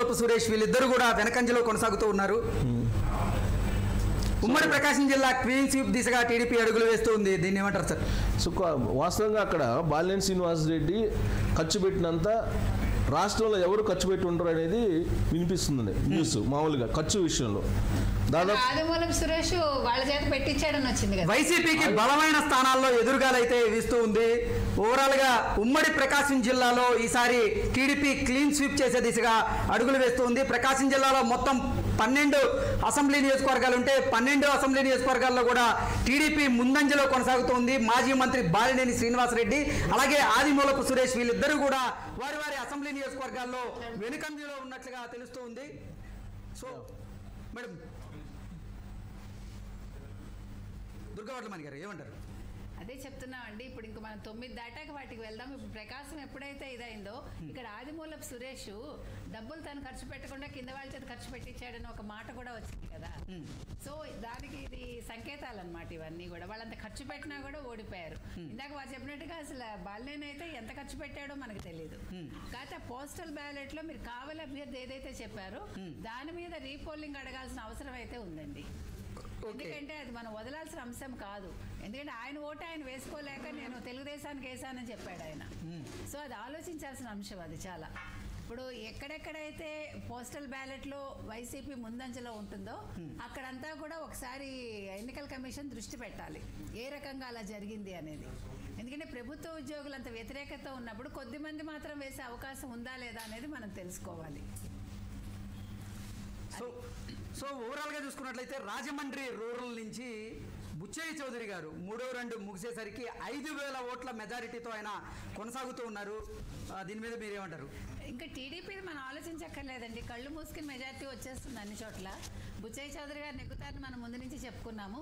ఆదిమూలపు సురేష్ వీళ్ళిద్దరూ కూడా వెనకంజలో కొనసాగుతూ ఉన్నారు. ఉమ్మడి ప్రకాశం జిల్లా క్లీన్ స్వీప్ దిశగా టీడీపీ అడుగులు వేస్తూ ఉంది. దీన్ని ఏమంటారు సార్? సో వాస్తవంగా అక్కడ బాలినేని శ్రీనివాసరెడ్డి ఖర్చు పెట్టినంత రాష్ట్రంలో ఎవరు ఖర్చు పెట్టి ఉండరు అనేది వినిపిస్తుంది న్యూస్. మామూలుగా ఖర్చు విషయంలో దాదాపు ఆదిమూలపు సురేష్ వాళ్ళ చేత పెట్టించాడని వచ్చింది కదా. వైసీపీకి బలమైన స్థానాల్లో ఎదురుగాలైతే వీస్తూ ఉంది. ఓవరాల్ గా ఉమ్మడి ప్రకాశం జిల్లాలో ఈసారి టీడీపీ క్లీన్ స్వీప్ చేసే దిశగా అడుగులు వేస్తూ ఉంది. ప్రకాశం జిల్లాలో మొత్తం 12 అసెంబ్లీ నియోజకవర్గాలు ఉంటే 12 అసెంబ్లీ నియోజకవర్గాల్లో కూడా టీడీపీ ముందంజలో కొనసాగుతోంది. మాజీ మంత్రి బాలినేని శ్రీనివాసరెడ్డి అలాగే ఆదిమూలపు సురేష్ వీళ్ళిద్దరూ కూడా వారి వారి అసెంబ్లీ నియోజకవర్గాల్లో వెనుకంజలో ఉన్నట్లుగా తెలుస్తూ ఉంది. సో మేడం దుర్గావట్లమణి గారు ఏమంటారు? అదే చెప్తున్నామండి. ఇప్పుడు ఇంక మనం 9 దాటాక వాటికి వెళ్దాం. ఇప్పుడు ప్రకాశం ఎప్పుడైతే ఇదైందో ఇక్కడ ఆదిమూలపు సురేష్ డబ్బులు తను ఖర్చు పెట్టకుండా కింద వాళ్ళ చేత ఖర్చు పెట్టించాడని ఒక మాట కూడా వచ్చింది కదా. సో దానికి ఇది సంకేతాలు అన్నమాట. ఇవన్నీ కూడా వాళ్ళంత ఖర్చు పెట్టినా కూడా ఓడిపోయారు. ఇందాక వారు చెప్పినట్టుగా అసలు బాలినేని అయితే ఎంత ఖర్చు పెట్టాడో మనకు తెలియదు. కాకపోతే పోస్టల్ బ్యాలెట్ లో మీరు కావాలి అభ్యర్థి ఏదైతే చెప్పారో దాని మీద రీపోలింగ్ అడగాల్సిన అవసరం అయితే ఉందండి. ఎందుకంటే అది మనం వదలాల్సిన అంశం కాదు. ఎందుకంటే ఆయన ఓటు ఆయన వేసుకోలేక నేను తెలుగుదేశానికి వేసానని చెప్పాడు ఆయన. సో అది ఆలోచించాల్సిన అంశం అది చాలా. ఇప్పుడు ఎక్కడెక్కడైతే పోస్టల్ బ్యాలెట్లో వైసీపీ ముందంజలో ఉంటుందో అక్కడంతా కూడా ఒకసారి ఎన్నికల కమిషన్ దృష్టి పెట్టాలి ఏ రకంగా అలా జరిగింది అనేది. ఎందుకంటే ప్రభుత్వ ఉద్యోగులు అంత వ్యతిరేకత ఉన్నప్పుడు కొద్దిమంది మాత్రం వేసే అవకాశం ఉందా లేదా అనేది మనం తెలుసుకోవాలి. సో ఓవరాల్గా చూసుకున్నట్లయితే రాజమండ్రి రూరల్ నుంచి బుచ్చయ్య చౌదరి గారు 3వ రౌండ్ ముగిసేసరికి 5,000 ఓట్ల మెజారిటీతో ఆయన కొనసాగుతూ ఉన్నారు. దీని మీద మీరు ఏమంటారు? ఇంకా టీడీపీ మనం ఆలోచించక్కర్లేదండి. కళ్ళు మూసుకుని మెజారిటీ వచ్చేస్తుంది అన్ని చోట్ల. బుచ్చయ్య చౌదరి గారు నెగ్గుతారని మనం ముందు నుంచి చెప్పుకున్నాము.